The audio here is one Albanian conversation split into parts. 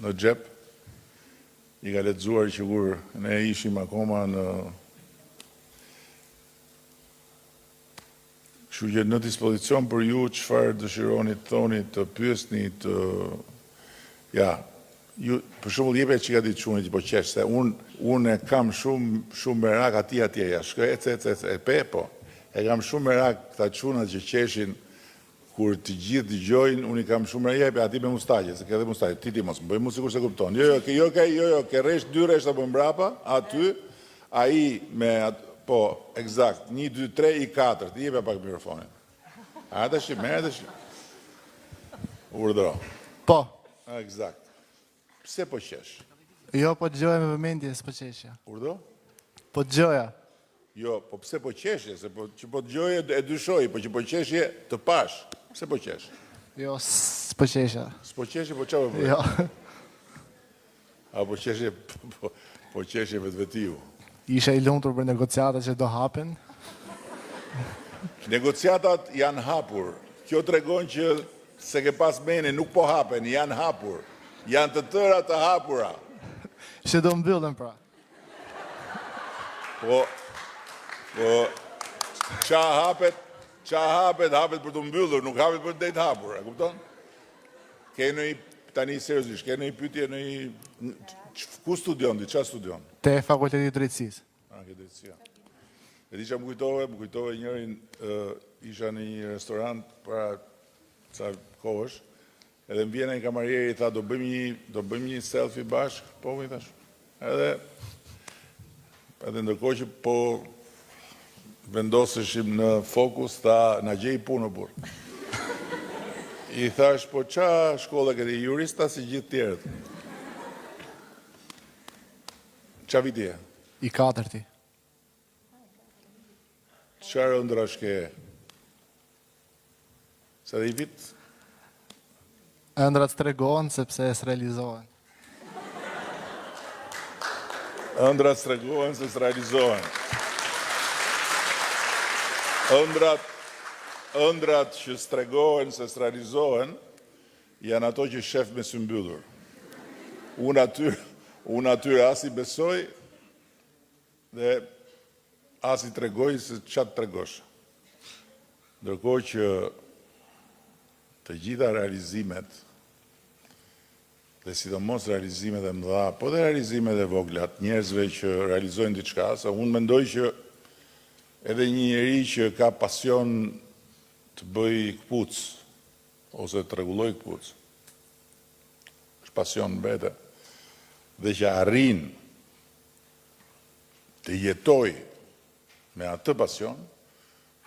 në xhep, i ka lexuar që kur ne ishim akoma në kështu që në dispozicion për ju çfarë dëshironi të thoni, të pyesni, ju për shembull jepja çka ditë çuni që po qesh se unë kam shumë merak atje ja shkoj e po. E kam shumë merak këta çunat që qeshin kur të gjithë dëgjojnë, unë i kam shumë merak aty me mustaqe, se ke edhe mustaqe, ti mos më bëj mu sikur se kupton. Jo, ke rresht dy rresht apo mbrapa, aty, ai me po, eksakt, 1, 2, 3 i 4, ti jepja pak mikrofonin. Merë tash. Urdhëro. Po. Eksakt. Pse po qesh? Jo, po dëgjoja me vëmendje, s'po qeshja. Urdhëro? Po dëgjoja. Jo, po pse po qeshje? Se që po dëgjoje e dyshoj, po që po qeshje të pash. Pse po qesh? Jo, s'po qeshja. S'po qeshje, po çfarë bëj? Jo. A po qeshje, po qeshje vetvetiu. Isha i lumtur për negociatat që do hapen. Negociatat janë hapur. Kjo tregon që se ke pas mene nuk po hapen, janë hapur. Janë të tëra të hapura. Që do mbyllen pra. Po, qa hapet për të mbyllur, nuk hapet për të hapur, e kupton? Keni tani seriozisht, keni pyetje në ku studion, qa studion? Te Fakulteti i Drejtësisë. Ke drejtësia. E di që më kujtove njërin, isha në një restorant para ca kohësh, edhe më vjena një kamarieri i tha, do bëjmë një selfie bashk, po më i thash. Edhe ndërkohë që po vendoseshim në fokus, tha, na gjej punë burr. I thash, po qa shkolla këti, jurista si gjithë tjerët? Qa vitje? I 4. Qarë ëndra shke? Sa dhe i vit? Ëndrat stregohen sepse s'realizohen. Ëndrat stregohen se s'realizohen. Ëndrat që stregohen se s'realizohen janë ato që shef me sy mbyllur. Unë atyre as i besoj dhe as i tregoj se qatë tregosh. Ndërkohë që të gjitha realizimet dhe sidomos realizimet e mëdha, po dhe realizimet e voglat, njerëzve që realizojnë diçka, sa unë mendoj që edhe një njeri që ka pasion të bëj këpuc, ose të rregulloj këpuc, është pasion mbete, dhe që arrin të jetoj me atë pasion,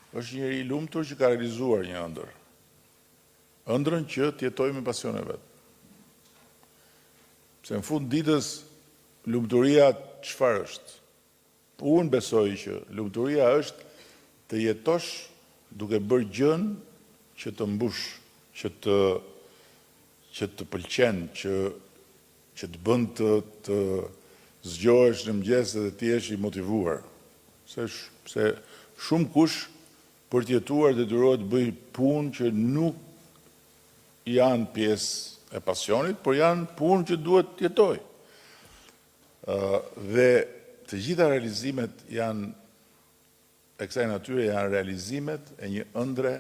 është njeri i lumtur që ka realizuar një ëndër. Ëndrën që të jetoj me pasion e vetë. Se në fund ditës, lumturia çfarë është? Unë besoj që lumturia është të jetosh duke bërë gjën që të mbush, që të pëlqen, që të bën të zgjohesh në mëngjes dhe të jesh i motivuar. Se shumë kush për të jetuar detyrohet të bëj punë që nuk janë pjesë e pasionit, por janë punë që duhet të jetoj. Dhe të gjitha realizimet janë, e kësaj natyre janë realizimet e një ëndre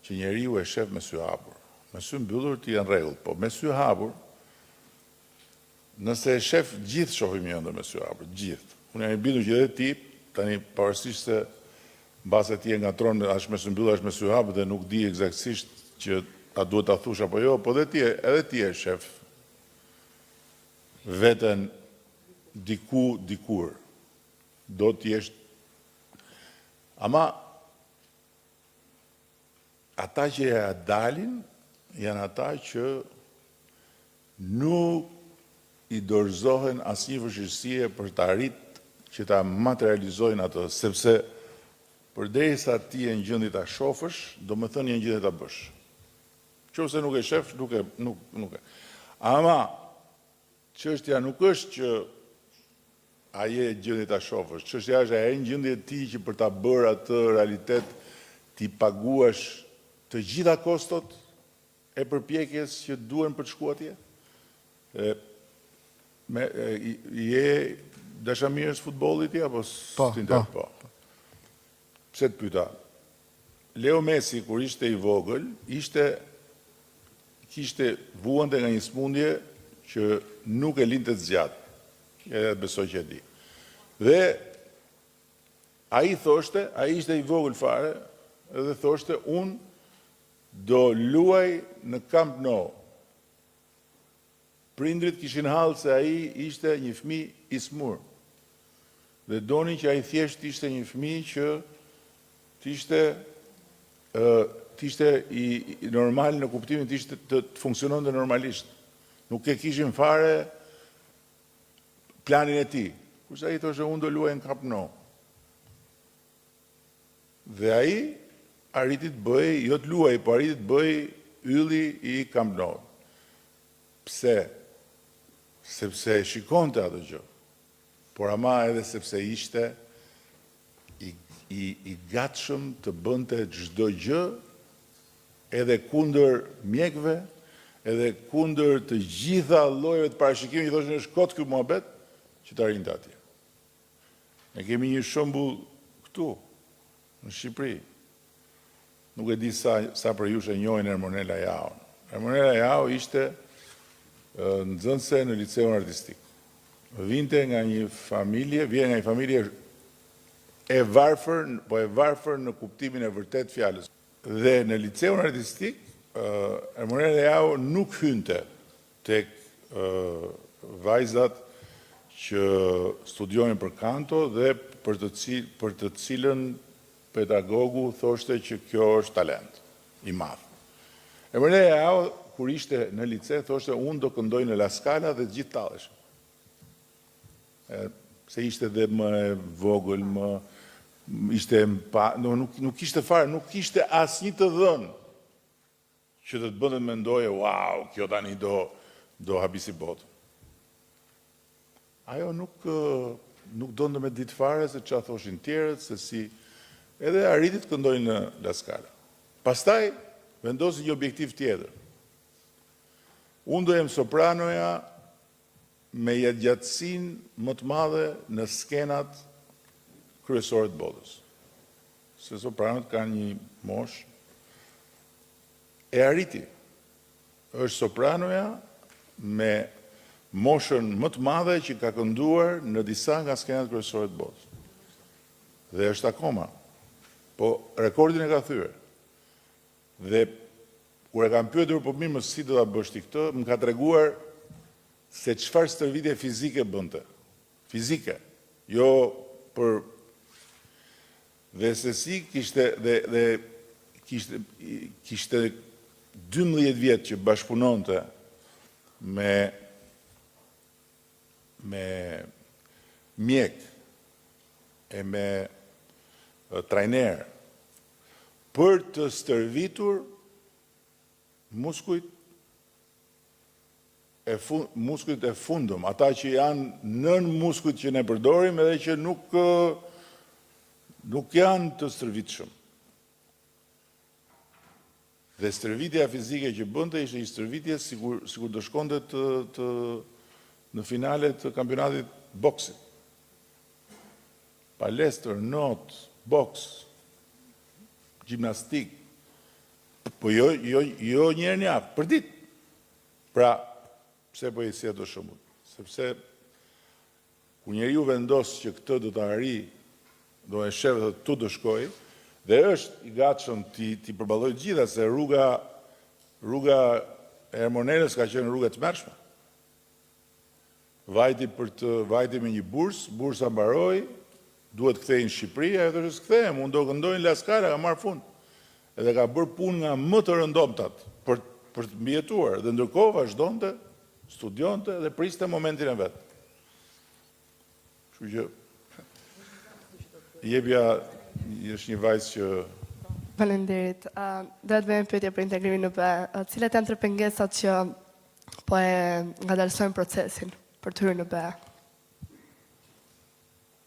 që njeriu e shef me sy hapur. Me sy mbyllur të janë rregull, po me sy hapur, nëse e shef gjithë shohim një ëndër me sy hapur, gjithë. Unë jam i bindur që edhe ti, tani pavarësisht se mbase ti e ngatron as me sy mbyllur as me sy hapur dhe nuk di eksaktësisht që a duhet ta thush apo jo, po edhe ti e shef veten dikur. Do t'jesh. Ama ata që ja dalin janë ata që nuk i dorëzohen asnjë vështirësie për të arritur që ta materializojnë atë, sepse përderisa ti je në gjendje ta shofësh, domethënë je në gjendje ta bësh. Qofse nuk e shef, nuk e. Ama çështja nuk është që a je gjendje ta shofësh, çështja është a je në gjendje ti që për ta bërë atë realitet ti paguash të gjitha kostot e përpjekjes që duhen për të shkuar atje. Je dashamirës futbollit apo s'tinter? Po. Pse të pyeta? Leo Messi, kur ishte i vogël, kishte vuante nga një smundje që nuk e linte të zgjatë. Edhe besoj që e di. Dhe ai ishte i vogël fare, edhe thoshte, unë do luaj në Camp Nou. Prindrit kishin hallë se ai ishte një fëmijë i smur. Dhe donin që ai thjesht ishte një fëmijë që t'ishte i normal në kuptimin të funksiononte normalisht. Nuk e kishin fare planin e tij. Kurse ai thoshte unë do luaj në Camp Nou. Dhe ai arriti të bëj, jo të luaj, po arriti të bëj ylli i Camp Nou. Pse? Sepse shikonte atë gjë. Por ama edhe sepse ishte i gatshëm të bënte çdo gjë, edhe kundër mjekëve, edhe kundër të gjitha llojeve të parashikimit, që thoshin është kot ky muhabet, që të arrinte atje. Ne kemi një shembull këtu, në Shqipëri. Nuk e di sa për jush e njohin Ermonela Jaon. Ermonela Jao ishte nxënëse në liceun artistik. Vjen nga një familje e varfër, po e varfër në kuptimin e vërtet fjalës. Dhe në liceun artistik, Ermonela Jao nuk hynte tek vajzat që studionin për kanto dhe për të cilën pedagogu thoshte që kjo është talent i madh. Ermonela Jao, kur ishte në lice, thoshte unë do këndoj në La Scala dhe të gjithë tallesh. Se ishte dhe më vogël, nuk ishte fare, nuk ishte asnjë të dhënë që të bënte të mendoje, wow, kjo tani do habisi botën. Ajo nuk donte me ditë fare se çfarë thoshin tjerët, se si edhe arriti të këndoj në La Scala. Pastaj vendosi një objektiv tjetër. Unë do jem sopranoja me jetëgjatësinë më të madhe në skenat kryesore të botës. Se sopranët kanë një moshë. E arriti. Është sopranoja me moshën më të madhe që ka kënduar në disa nga skenat kryesore të botës. Dhe është akoma. Po rekordin e ka thyer. Dhe kur e kam pyetur po mirë, si do ta bësh ti këtë, më ka treguar se çfarë stërvitje fizike bënte. Fizike. Jo për dhe se si kishte kishte 12 vjet që bashkëpunonte me mjek e me trajner për të stërvitur muskujt e fundëm, ata që janë nën muskujt që ne përdorim edhe që nuk janë të stërvitshëm. Dhe stërvitja fizike që bënte ishte një stërvitje sikur do shkonte në finale të kampionatit boksit. Palestër, not, boks, gjimnastik, po jo njerë një javë, për ditë. Pra, pse po i si ato shembull? Sepse ku njeriu vendos që këtë do të arri, do e shef dhe tu do shkoj, dhe është i gatshëm ti përballojë gjitha, se rruga e Ermonelës ka qenë rruga e tmerrshme. Vajti me një bursa mbaroi, duhet kthej në Shqipëri, ajo thoshte s'kthehem, unë do këndoj në La Scala, ka marrë fund. Edhe ka bërë punë nga më të rëndomtat për të mbijetuar, dhe ndërkohë vazhdonte, studionte dhe priste momentin e vet. Kështu që jepja është një vajzë që Faleminderit. Do të bëjmë pyetje për integrimin në BE. Cilat janë tre pengesat që po e ngadalsojnë procesin për të hyrë në BE?